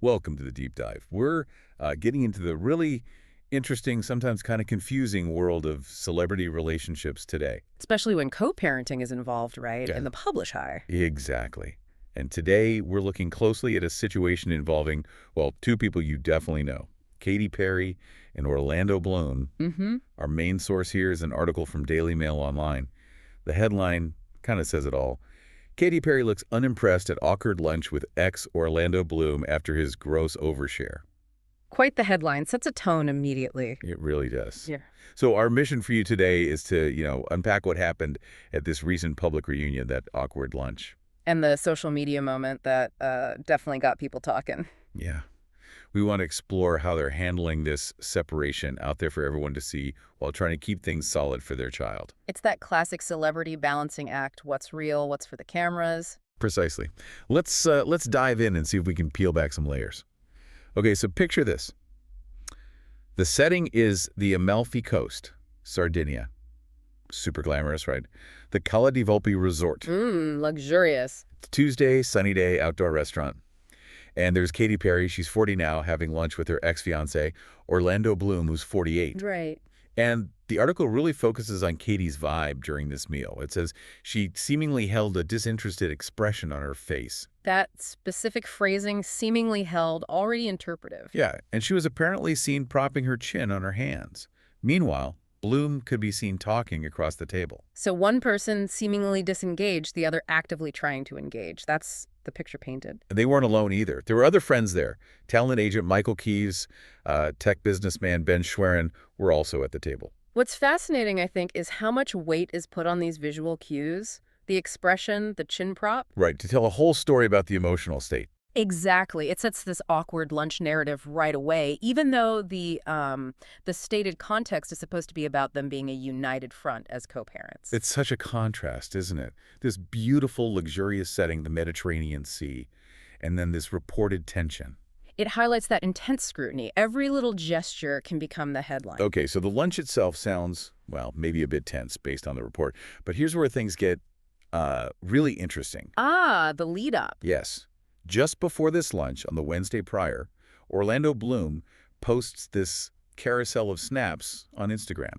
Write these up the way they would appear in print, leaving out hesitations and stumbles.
Welcome to the deep dive. We're getting into the really interesting, sometimes kind of confusing world of celebrity relationships today. Especially when co-parenting is involved, right? Yeah, And the publish high. exactly. And today we're looking closely at a situation involving, well, two people you definitely know, Katy Perry and Orlando Bloom. Mm-hmm. Our main source here is an article from Daily Mail Online. The headline kind of says it all. Katy Perry looks unimpressed at awkward lunch with ex Orlando Bloom after his gross overshare. Quite the headline. Sets a tone immediately. It really does. Yeah. So our mission for you today is to, unpack what happened at this recent public reunion, that awkward lunch. And the social media moment that definitely got people talking. Yeah. We want to explore how they're handling this separation out there for everyone to see while trying to keep things solid for their child. It's that classic celebrity balancing act. What's real? What's for the cameras? Precisely. Let's dive in and see if we can peel back some layers. Okay, so picture this. The setting is the Amalfi Coast, Sardinia. Super glamorous, right? The Cala di Volpe Resort. Luxurious. It's Tuesday, sunny day, outdoor restaurant. And there's Katy Perry, she's 40 now, having lunch with her ex-fiancé, Orlando Bloom, who's 48. Right. And the article really focuses on Katy's vibe during this meal. It says she seemingly held a disinterested expression on her face. That specific phrasing seemingly held already interpretive. Yeah, and she was apparently seen propping her chin on her hands. Meanwhile, Bloom could be seen talking across the table. So one person seemingly disengaged, the other actively trying to engage. That's the picture painted. And they weren't alone either. There were other friends there. Talent agent Michael Keyes, tech businessman Ben Schwerin were also at the table. What's fascinating, I think, is how much weight is put on these visual cues. The expression, the chin prop. Right, to tell a whole story about the emotional state. Exactly. It sets this awkward lunch narrative right away, even though the stated context is supposed to be about them being a united front as co-parents. It's such a contrast, isn't it? This beautiful, luxurious setting, the Mediterranean Sea, and then this reported tension. It highlights that intense scrutiny. Every little gesture can become the headline. Okay, so the lunch itself sounds, well, maybe a bit tense based on the report. But here's where things get really interesting. Ah, the lead up. Yes. Just before this lunch, on the Wednesday prior, Orlando Bloom posts this carousel of snaps on Instagram.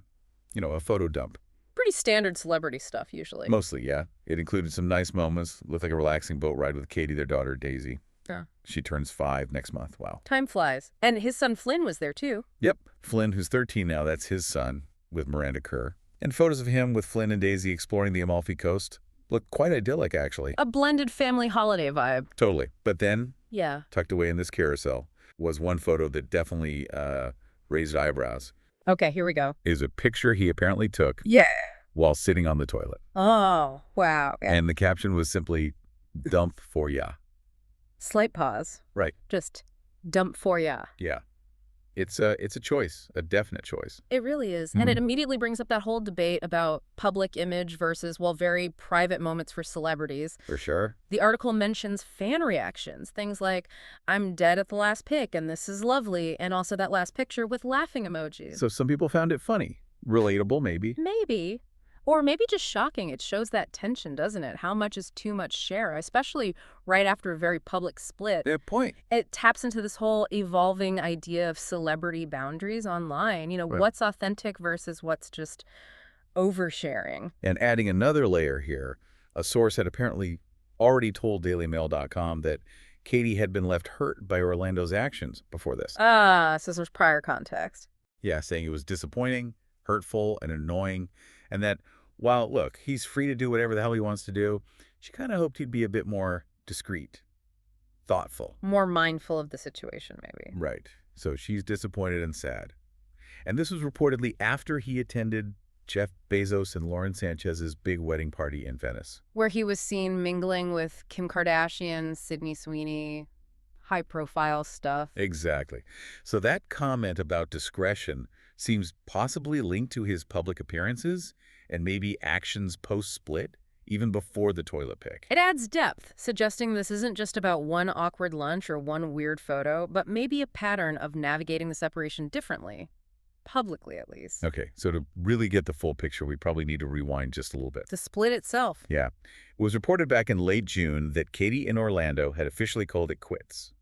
You know, a photo dump. Pretty standard celebrity stuff, usually. Mostly, yeah. It included some nice moments. Looked like a relaxing boat ride with Katy, their daughter, Daisy. Yeah. She turns 5 next month. Wow. Time flies. And his son Flynn was there, too. Yep. Flynn, who's 13 now, that's his son, with Miranda Kerr. And photos of him with Flynn and Daisy exploring the Amalfi Coast look quite idyllic, actually. A blended family holiday vibe. Totally. But then, Yeah. tucked away in this carousel, was one photo that definitely raised eyebrows. Okay, here we go. Is a picture he apparently took Yeah. while sitting on the toilet. Oh, wow. Yeah. And the caption was simply, "Dump for ya." Slight pause. Right. Just dump for ya. Yeah. It's a choice, a definite choice. It really is. And it immediately brings up that whole debate about public image versus, well, very private moments for celebrities. For sure. The article mentions fan reactions, things like, I'm dead at the last pic and this is lovely, and also that last picture with laughing emojis. So some people found it funny. Relatable, maybe. Maybe. Or maybe just shocking. It shows that tension, doesn't it? How much is too much share, especially right after a very public split. Good point. It taps into this whole evolving idea of celebrity boundaries online. Right. What's authentic versus what's just oversharing. And adding another layer here, a source had apparently already told DailyMail.com that Katy had been left hurt by Orlando's actions before this. So there's prior context. Yeah, saying it was disappointing, hurtful, and annoying, and that while, look, he's free to do whatever the hell he wants to do, she kind of hoped he'd be a bit more discreet, thoughtful. More mindful of the situation, maybe. Right. So she's disappointed and sad. And this was reportedly after he attended Jeff Bezos and Lauren Sanchez's big wedding party in Venice. Where he was seen mingling with Kim Kardashian, Sydney Sweeney, high-profile stuff. Exactly. So that comment about discretion seems possibly linked to his public appearances and maybe actions post-split, even before the toilet pic. It adds depth, suggesting this isn't just about one awkward lunch or one weird photo, but maybe a pattern of navigating the separation differently. Publicly, at least. Okay, so to really get the full picture, we probably need to rewind just a little bit. The split itself. Yeah. It was reported back in late June that Katy and Orlando had officially called it quits.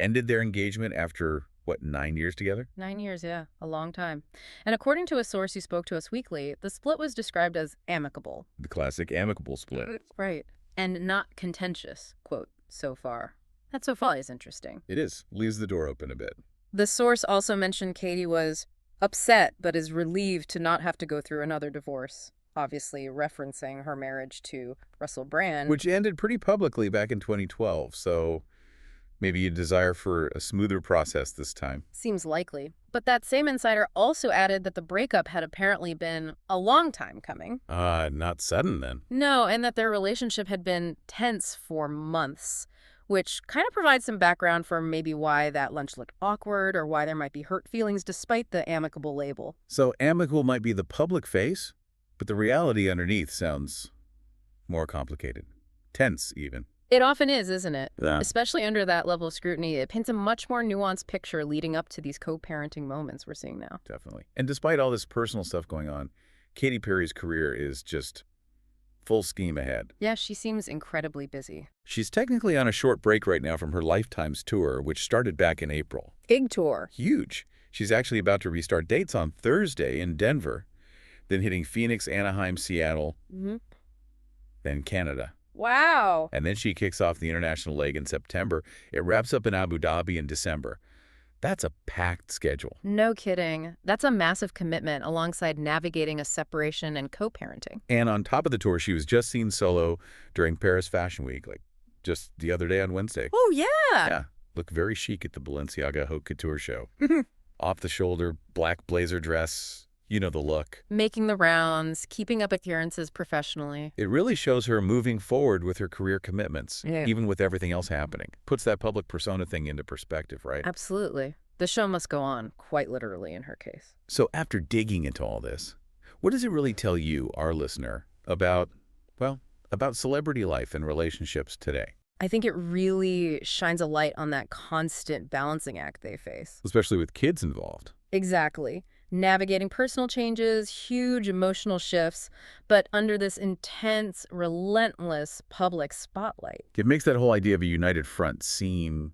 ended their engagement after, what, 9 years together? 9 years, yeah, a long time. And according to a source who spoke to Us Weekly, the split was described as amicable. The classic amicable split. Right. And not contentious, quote, so far. That so far is interesting. It is. Leaves the door open a bit. The source also mentioned Katy was upset but is relieved to not have to go through another divorce, obviously referencing her marriage to Russell Brand. Which ended pretty publicly back in 2012, so maybe a desire for a smoother process this time. Seems likely. But that same insider also added that the breakup had apparently been a long time coming. Not sudden then. No, and that their relationship had been tense for months, which kind of provides some background for maybe why that lunch looked awkward or why there might be hurt feelings despite the amicable label. So amicable might be the public face, but the reality underneath sounds more complicated. Tense, even. It often is, isn't it? Yeah. Especially under that level of scrutiny, it paints a much more nuanced picture leading up to these co-parenting moments we're seeing now. Definitely. And despite all this personal stuff going on, Katy Perry's career is just full steam ahead. Yeah, she seems incredibly busy. She's technically on a short break right now from her Lifetimes tour, which started back in April. Big tour. Huge. She's actually about to restart dates on Thursday in Denver, then hitting Phoenix, Anaheim, Seattle, then Canada. Wow. And then she kicks off the international leg in September. It wraps up in Abu Dhabi in December. That's a packed schedule. No kidding. That's a massive commitment alongside navigating a separation and co-parenting. And on top of the tour, she was just seen solo during Paris Fashion Week, like just the other day on Wednesday. Oh, yeah. Yeah. Looked very chic at the Balenciaga Haute Couture show. Off-the-shoulder, black blazer dress. You know the look. Making the rounds, keeping up appearances professionally. It really shows her moving forward with her career commitments, even with everything else happening. Puts that public persona thing into perspective, right? Absolutely. The show must go on, quite literally in her case. So after digging into all this, what does it really tell you, our listener, about, well, about celebrity life and relationships today? I think it really shines a light on that constant balancing act they face. Especially with kids involved. Exactly. Navigating personal changes, huge emotional shifts, but under this intense, relentless public spotlight. It makes that whole idea of a united front seem,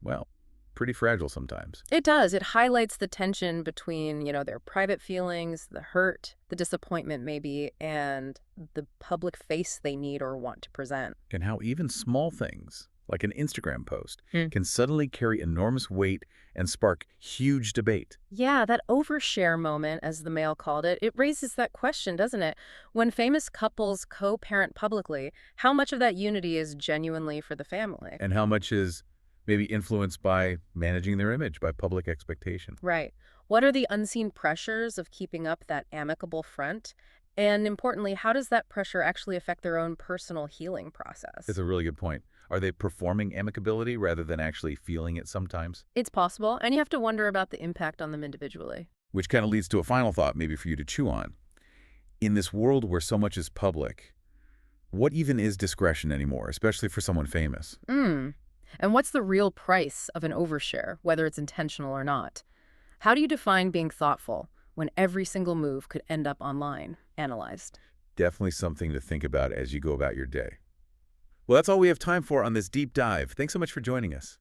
well, pretty fragile sometimes. It does. It highlights the tension between, their private feelings, the hurt, the disappointment maybe, and the public face they need or want to present. And how even small things, like an Instagram post, can suddenly carry enormous weight and spark huge debate. Yeah, that overshare moment, as the Mail called it, it raises that question, doesn't it? When famous couples co-parent publicly, how much of that unity is genuinely for the family? And how much is maybe influenced by managing their image, by public expectation? Right. What are the unseen pressures of keeping up that amicable front? And importantly, how does that pressure actually affect their own personal healing process? It's a really good point. Are they performing amicability rather than actually feeling it sometimes? It's possible, and you have to wonder about the impact on them individually. Which kind of leads to a final thought maybe for you to chew on. In this world where so much is public, what even is discretion anymore, especially for someone famous? And what's the real price of an overshare, whether it's intentional or not? How do you define being thoughtful when every single move could end up online, analyzed? Definitely something to think about as you go about your day. Well, that's all we have time for on this deep dive. Thanks so much for joining us.